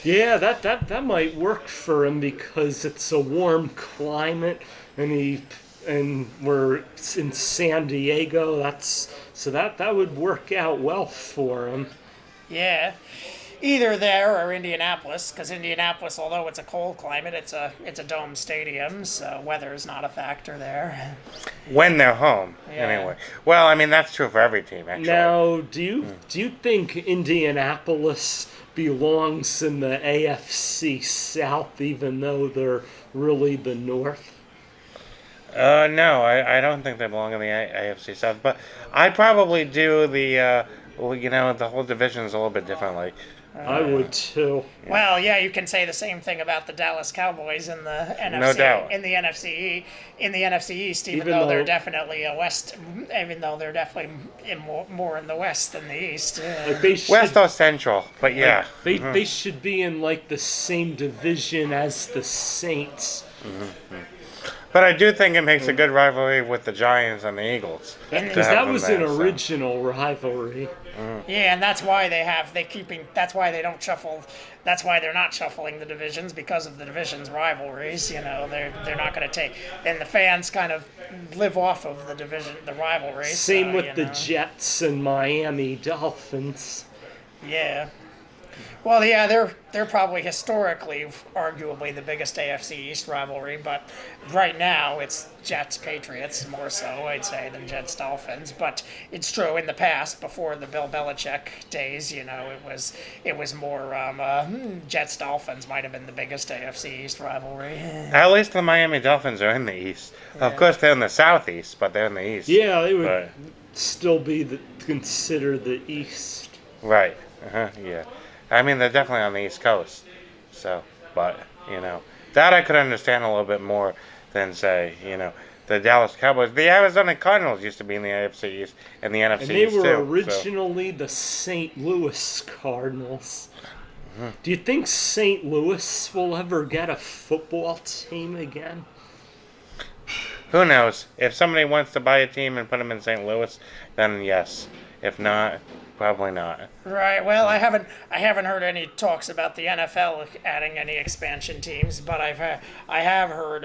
Yeah, that might work for him because it's a warm climate, and we're in San Diego. That would work out well for him. Yeah. Either there or Indianapolis, because Indianapolis, although it's a cold climate, it's a dome stadium, so weather is not a factor there. When they're home, anyway. Well, I mean that's true for every team, actually. Now, do you think Indianapolis belongs in the AFC South, even though they're really the North? No, I don't think they belong in the AFC South, but I probably do the whole division's a little bit differently. I would too. Well, yeah, you can say the same thing about the Dallas Cowboys in the NFC. No doubt. In the NFC East, even though they're definitely a West, even though they're definitely more in the West than the East. West or Central, but yeah. They should be in like the same division as the Saints. Mm-hmm. But I do think it makes a good rivalry with the Giants and the Eagles. Because that was an original rivalry. Yeah, and that's why that's why they don't shuffle. That's why they're not shuffling the divisions, because of the divisions rivalries. They're not going to take, and the fans kind of live off of the rivalries. Same with the Jets and Miami Dolphins. Yeah. Well, yeah, they're probably historically, arguably the biggest AFC East rivalry, but right now it's Jets-Patriots more so, I'd say, than Jets-Dolphins. But it's true, in the past, before the Bill Belichick days, it was more Jets-Dolphins might have been the biggest AFC East rivalry. At least the Miami Dolphins are in the East. Yeah. Of course, they're in the Southeast, but they're in the East. Yeah, they would still be considered the East. Right. Yeah. I mean, they're definitely on the East Coast. So, but, that I could understand a little bit more than, say, the Dallas Cowboys. The Arizona Cardinals used to be in the AFC East and the NFC East, too. And they were originally the St. Louis Cardinals. Mm-hmm. Do you think St. Louis will ever get a football team again? Who knows? If somebody wants to buy a team and put them in St. Louis, then yes. If not, probably not. Right. Well, I haven't heard any talks about the NFL adding any expansion teams, but I have heard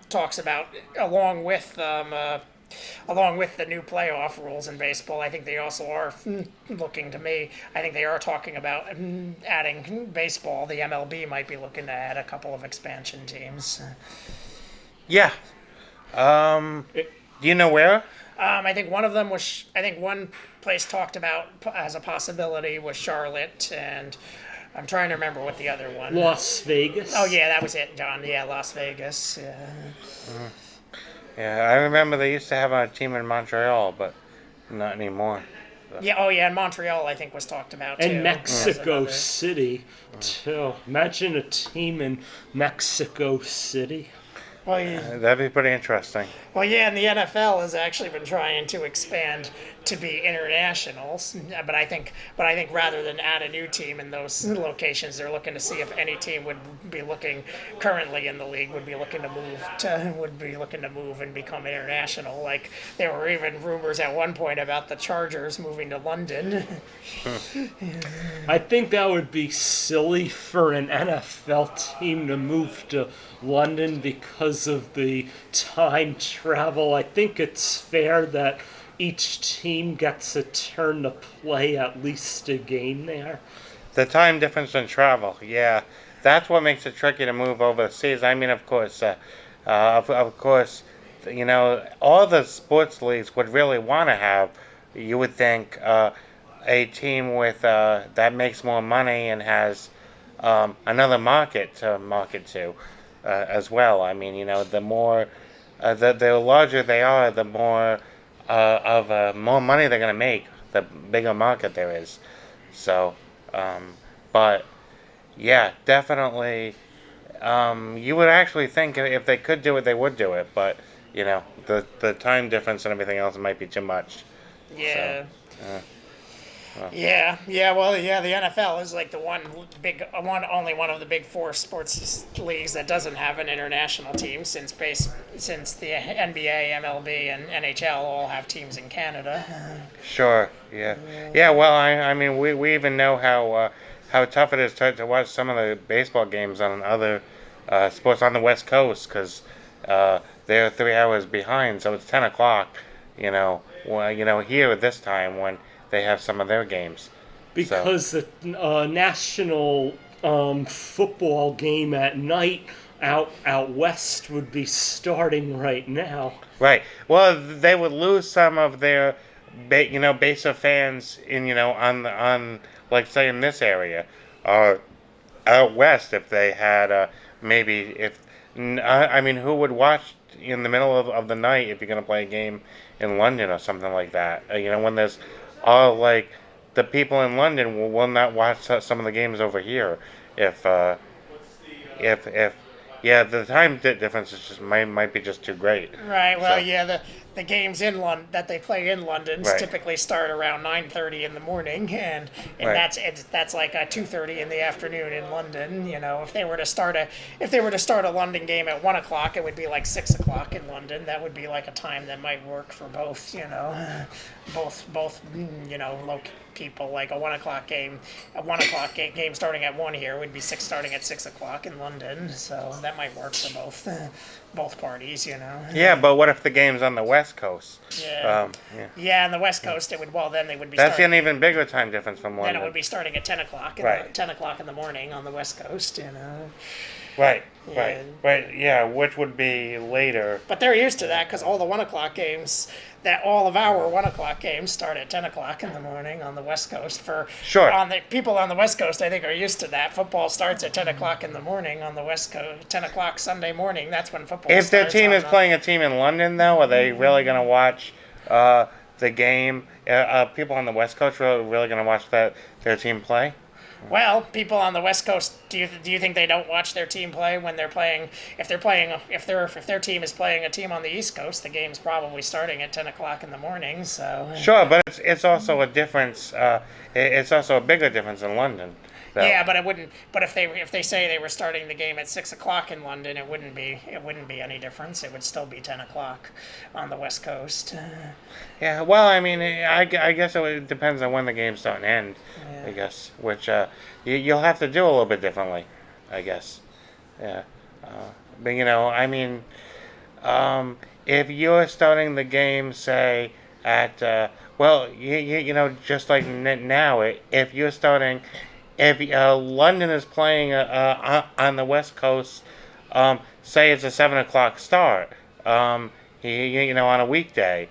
talks about along with the new playoff rules in baseball. I think they also are looking to me. I think they are talking about adding baseball. The MLB might be looking to add a couple of expansion teams. Yeah. Do you know where? I think one of them was. I think one place talked about as a possibility was Charlotte, and I'm trying to remember what the other one. Las Vegas. Oh yeah, that was it, John. Yeah, Las Vegas. Yeah. Yeah, I remember they used to have a team in Montreal, but not anymore. So. Yeah. Oh yeah, and Montreal I think was talked about too. And Mexico City too. Imagine a team in Mexico City. Well, yeah. That'd be pretty interesting. Well, yeah, and the NFL has actually been trying to expand to be internationals, but I think rather than add a new team in those locations, they're looking to see if any team would be looking currently in the league would be looking to move and become international. Like there were even rumors at one point about the Chargers moving to London. I think that would be silly for an NFL team to move to London because of the time travel. I think it's fair that each team gets a turn to play at least a game there. The time difference in travel, yeah, that's what makes it tricky to move overseas. I mean, of course, you know, all the sports leagues would really want to have, you would think, a team with that makes more money and has another market to market to as well. I mean, you know, the more the larger they are, the more more money they're gonna make, the bigger market there is. So, but yeah, definitely, you would actually think if they could do it, they would do it. But you know, the time difference and everything else might be too much. Yeah. So, Well, the NFL is like the only one of the big four sports leagues that doesn't have an international team since the NBA, MLB, and NHL all have teams in Canada. sure. Yeah. Well, I mean, we even know how tough it is to watch some of the baseball games on other sports on the West Coast because they're 3 hours behind, so it's 10 o'clock. You know, here at this time when they have some of their games. Because the national football game at night out west would be starting right now. Right. Well, they would lose some of their, base of fans in, on like say in this area, out west if they had I mean, who would watch in the middle of the night if you're going to play a game in London or something like that? When there's all like the people in London will not watch some of the games over here if the time difference is just might be just too great. Right. Well, So- yeah. The games in London that they play in London Right. typically start around 9:30 in the morning, and Right. that's like 2:30 in the afternoon in London. If they were to start a London game at 1 o'clock, it would be like 6 o'clock in London. That would be like a time that might work for both. Both people. Like a 1 o'clock game, game starting at 1 here would be starting at 6 o'clock in London. So that might work for both parties. Yeah, but what if the game's on the West Coast? Yeah. Yeah. Yeah, on the West Coast, then they would be That's starting. an even bigger time difference from Then London. it would be starting at 10 o'clock. Right. 10 o'clock in the morning on the West Coast. Right. Yeah. Right. Yeah, which would be later. But they're used to that because all the 1 o'clock games, all of our 1 o'clock games start at 10 o'clock in the morning on the West Coast. Sure. On the people on the West Coast, I think, are used to that. Football starts at 10 o'clock in the morning on the West Coast. 10 o'clock Sunday morning. That's when football If starts. their team on is the- playing a team in London, though, are they really going to watch the game? People on the West Coast are really going to watch their team play? Well, people on the West Coast, do you think they don't watch their team play when they're playing? If their team is playing a team on the East Coast, the game's probably starting at 10 o'clock in the morning. So Sure, but it's also a difference. It's also a bigger difference in London. though. yeah, but it wouldn't. But if they say they were starting the game at 6 o'clock in London, it wouldn't be any difference. It would still be 10 o'clock on the West Coast. Yeah, well, I mean, I guess it depends on when the game's starting to end. Yeah. I guess, which you'll have to do a little bit differently, I guess. Yeah, but I mean, if you're starting the game, say at just like now, if you're starting, if London is playing on the West Coast, say it's a 7 o'clock start, on a weekday.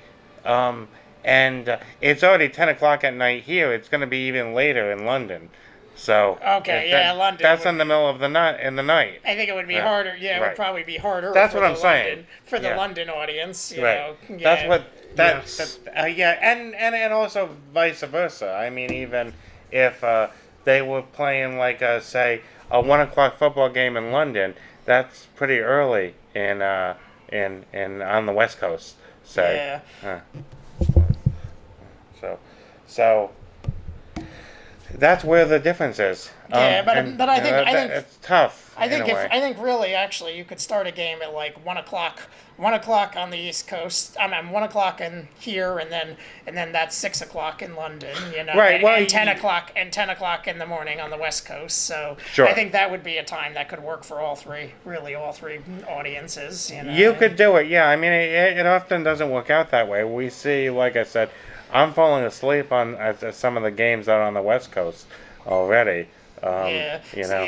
And it's already 10 o'clock at night here. It's going to be even later in London. So Okay, London. That's would- in the middle of the night. In the night. I think it would be Yeah. harder. Yeah, it Right. would probably be harder. That's for what the I'm saying. London, for the Yeah. London audience. You Right. know, yeah. That's what. Yes. And also vice versa. I mean, even if they were playing like say a 1 o'clock football game in London, that's pretty early in on the West Coast. Say. Yeah. So that's where the difference is. Yeah, but I think it's tough. I think in a way. I think really actually you could start a game at like 1 o'clock on the East Coast. I mean 1 o'clock in here, and then that's 6 o'clock in London. Right, well, and 10 o'clock in the morning on the West Coast. So Sure. I think that would be a time that could work for all three audiences. You could do it, yeah. I mean, it often doesn't work out that way. We see, like I said, I'm falling asleep on at some of the games out on the West Coast already. Yeah,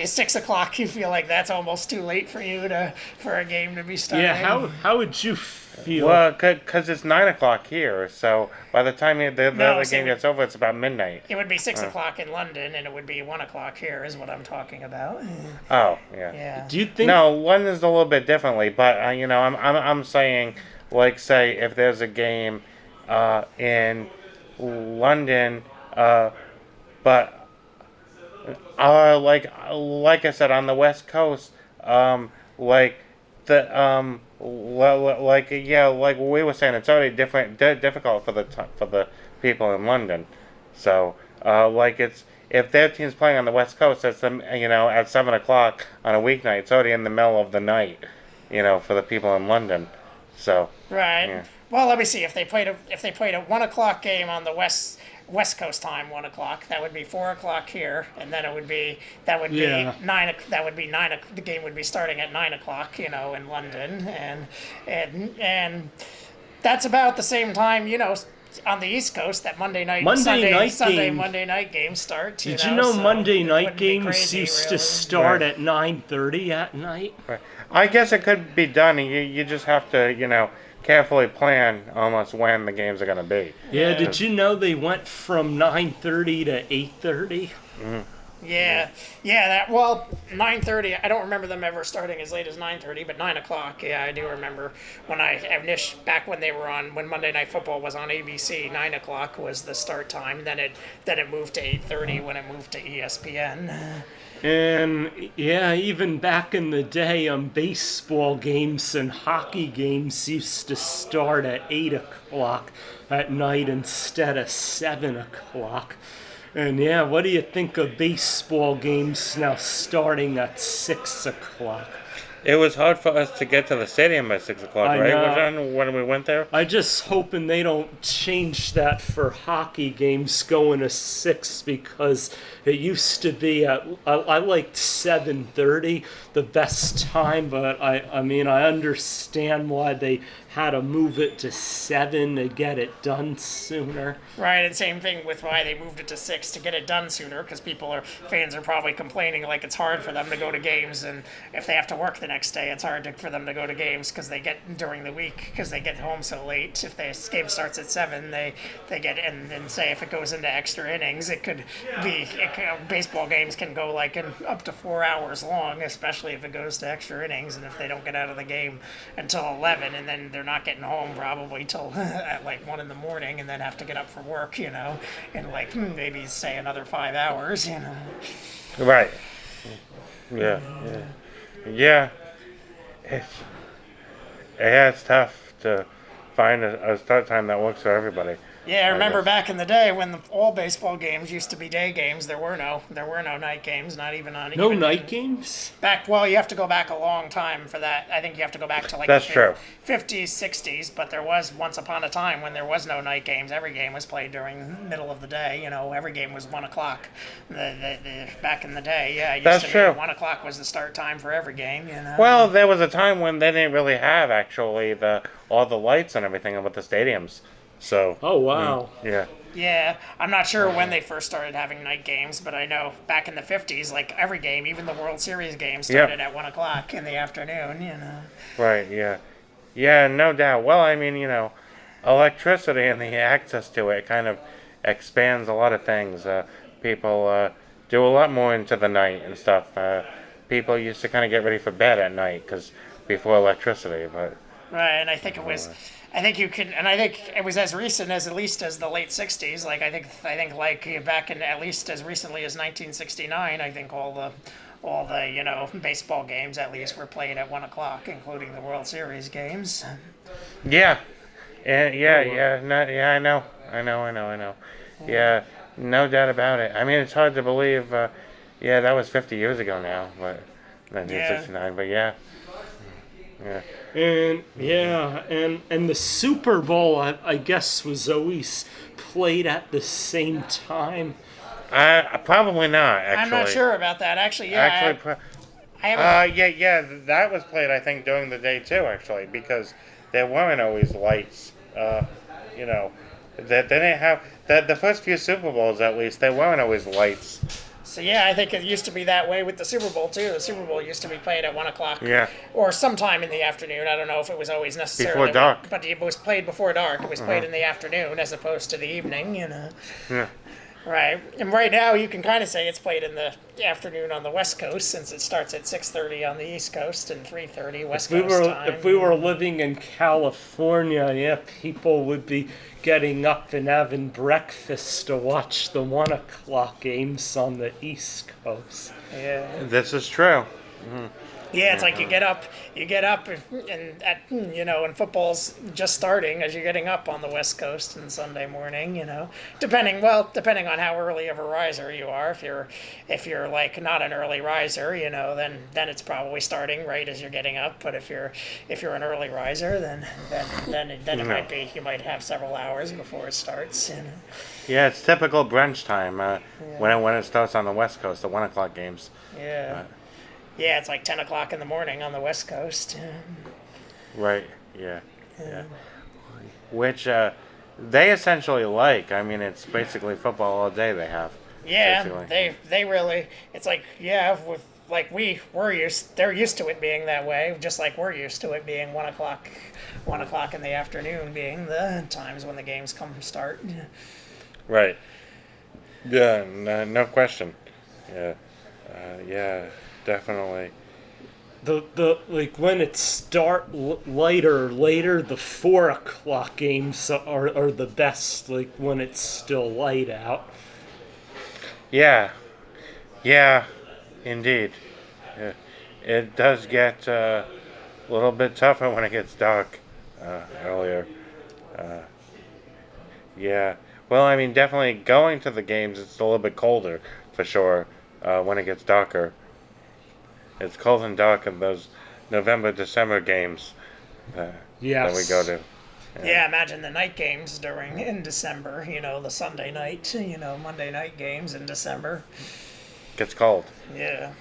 6 o'clock. You feel like that's almost too late for a game to be starting. Yeah, how would you feel? Well, because it's 9 o'clock here, so by the time the game gets over, it's about midnight. It would be 6 o'clock in London, and it would be 1 o'clock here. Is what I'm talking about. Oh, yeah. Yeah. Do you think? No, London's a little bit differently, but I'm saying, like, say if there's a game in London, but like I said, on the West Coast, like we were saying, it's already difficult for the people in London. So like if their team's playing on the West Coast, that's at 7 o'clock on a weeknight. It's already in the middle of the night, for the people in London. So Right. Yeah. Well, let me see. If they played a 1 o'clock game on the West Coast time, 1 o'clock, that would be 4 o'clock here, and then be Yeah. 9. That would be 9. The game would be starting at 9 o'clock, in London, and that's about the same time, on the East Coast that Monday night games start. Did you know so Monday it night wouldn't be games crazy, used really. to start Right. at 9:30 at night? right. I guess it could be done. You just have to carefully plan almost when the games are going to be. Yeah, did you know they went from 9:30 to 8:30? Yeah, 9:30. I don't remember them ever starting as late as 9:30, but 9 o'clock. Yeah, I do remember back when they were when Monday Night Football was on ABC. 9 o'clock was the start time. Then it moved to 8:30 when it moved to ESPN. And yeah, even back in the day, baseball games and hockey games used to start at 8 o'clock at night instead of 7 o'clock. And yeah, what do you think of baseball games now starting at 6 o'clock? It was hard for us to get to the stadium by 6 o'clock, I right? know. When we went there? I just hoping they don't change that for hockey games going to 6, because it used to be I liked 7:30 the best time, but I mean I understand why they had to move it to 7 to get it done sooner. Right, and same thing with why they moved it to 6 to get it done sooner, because fans are probably complaining like it's hard for them to go to games, and if they have to work the next day, it's hard for them to go to games because they get during the week because they get home so late. If the game starts at 7, they get and say if it goes into extra innings, it could be baseball games can go like up to 4 hours long, especially if it goes to extra innings, and if they don't get out of the game until 11, and then they're not getting home probably till at like 1 in the morning, and then have to get up for work, in like maybe say another 5 hours, Right. Yeah. It's tough to find a start time that works for everybody. Yeah, I remember guess. back in the day when all baseball games used to be day games. There were no night games, not even on. No night games? Well, you have to go back a long time for that. I think you have to go back to like That's true. 50s, 60s. But there was once upon a time when there was no night games. Every game was played during the middle of the day. Every game was 1 o'clock. Back in the day, yeah, it used That's to true. Be 1 o'clock was the start time for every game. Well, there was a time when they didn't really have actually all the lights and everything with the stadiums. So. Oh, wow. Yeah. Yeah, I'm not sure when they first started having night games, but I know back in the 50s, like every game, even the World Series game, started at 1 o'clock in the afternoon, Right, yeah. Yeah, no doubt. Well, I mean, electricity and the access to it kind of expands a lot of things. People do a lot more into the night and stuff. People used to kind of get ready for bed at night before electricity, but... Right, and I think it was... I think it was as recent as at least as the late '60s. Like I think like back in at least as recently as 1969. I think all all the baseball games at least were played at 1 o'clock, including the World Series games. Yeah. I know. Yeah, no doubt about it. I mean, it's hard to believe. That was 50 years ago now, but 1969. But yeah. And the Super Bowl, I guess, was always played at the same time. Probably not. Actually, I'm not sure about that. Actually, that was played, I think, during the day too. Actually, because there weren't always lights. They didn't have the first few Super Bowls, at least. There weren't always lights. So I think it used to be that way with the Super Bowl too. The Super Bowl used to be played at 1 o'clock, or sometime in the afternoon. I don't know if it was always necessarily before dark, but it was played before dark. It was played in the afternoon as opposed to the evening. Yeah. Right, and right now you can kind of say it's played in the afternoon on the West Coast since it starts at 6:30 on the East Coast and 3:30 West Coast time. If we were living in California, people would be getting up and having breakfast to watch the 1 o'clock games on the East Coast. Yeah, this is true. Mm-hmm. Yeah, it's like you get up, and football's just starting as you're getting up on the West Coast on Sunday morning. Depending on how early of a riser you are. If you're like not an early riser, then it's probably starting right as you're getting up. But if you're an early riser, then it might be you might have several hours before it starts. Yeah, it's typical brunch time when it starts on the West Coast, the 1 o'clock games. Yeah. Yeah, it's like 10 o'clock in the morning on the West Coast. Right, yeah. Which they essentially like. I mean, it's basically football all day they have. Yeah, basically. they really, it's like, they're used to it being that way, just like we're used to it being 1 o'clock in the afternoon being the times when the games start. Right. Yeah, no question. Yeah. Definitely. The when it start later, the 4 o'clock games are the best. Like when it's still light out. Yeah, indeed. Yeah. It does get a little bit tougher when it gets dark earlier. Yeah. Well, I mean, definitely going to the games, it's a little bit colder for sure when it gets darker. It's cold and dark in those November, December games that we go to. Yeah, imagine the night games in December, the Sunday night, Monday night games in December. Gets cold. Yeah.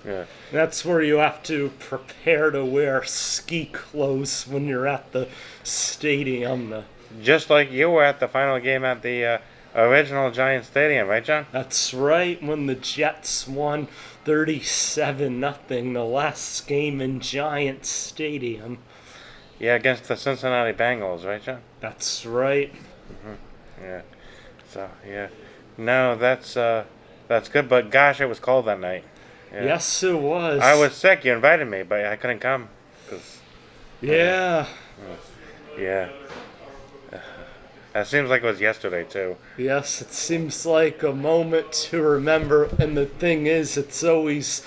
Yeah. That's where you have to prepare to wear ski clothes when you're at the stadium. Just like you were at the final game at the original Giant Stadium, right, John? That's right, when the Jets won 37-0, the last game in Giant Stadium. Yeah, against the Cincinnati Bengals, right, John? That's right. Mm-hmm. Yeah. So, yeah. No, that's good, but gosh, it was cold that night. Yeah. Yes, it was. I was sick. You invited me, but I couldn't come. Yeah. Yeah. That seems like it was yesterday, too. Yes, it seems like a moment to remember, and the thing is, it's always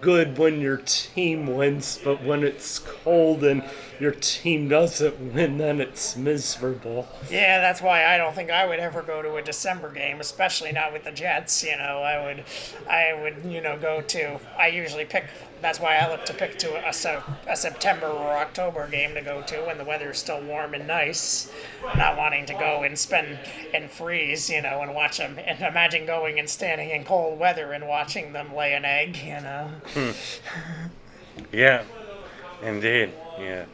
good when your team wins, but when it's cold and your team doesn't win, then it's miserable. Yeah, that's why I don't think I would ever go to a December game, especially not with the Jets. I would go to. I usually pick. That's why I look to pick to a September or October game to go to when the weather is still warm and nice. Not wanting to go and spend and freeze, and watch them. And imagine going and standing in cold weather and watching them lay an egg, Yeah, indeed. Yeah,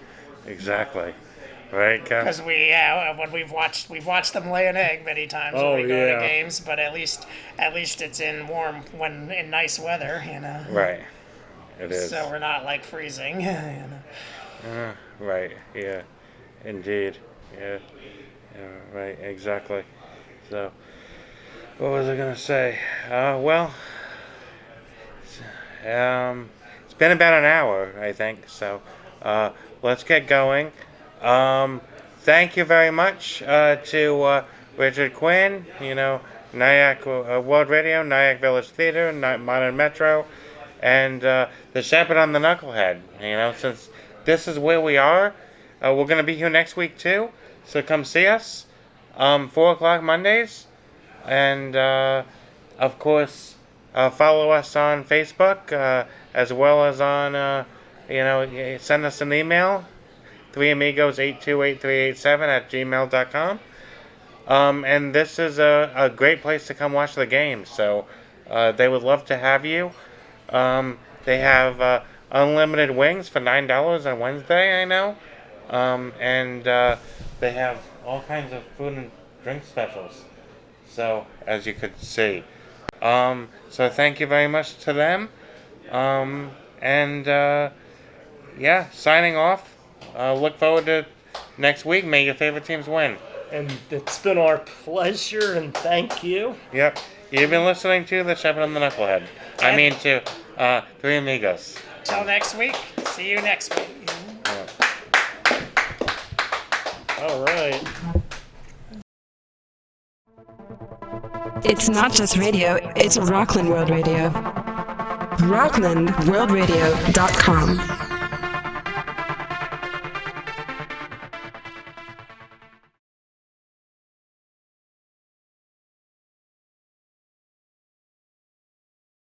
exactly. Right, Kev? Because when we've watched them lay an egg many times when we go to games, but at least it's in in nice weather, Right. It is. So we're not like freezing, Right. Yeah. Indeed. Yeah. Right. Exactly. So, what was I gonna say? It's been about an hour, I think. So, let's get going. Thank you very much to Richard Quinn. Nyack World Radio, Nyack Village Theater, Modern Metro, and the Shepherd on the Knucklehead. You know, since this is where we are, we're going to be here next week too. So come see us, 4 o'clock Mondays, and of course follow us on Facebook as well as on send us an email, 3amigos828387 @gmail.com. And this is a great place to come watch the game. So they would love to have you. They have unlimited wings for $9 on Wednesday, I know. And they have all kinds of food and drink specials. So, as you could see. So thank you very much to them. Signing off. Look forward to next week. May your favorite teams win. And it's been our pleasure, and thank you. Yep. You've been listening to The Shepherd and the Knucklehead. I mean to Three Amigos. Till next week. See you next week. All right. It's not just radio, it's Rockland World Radio. RocklandWorldRadio.com.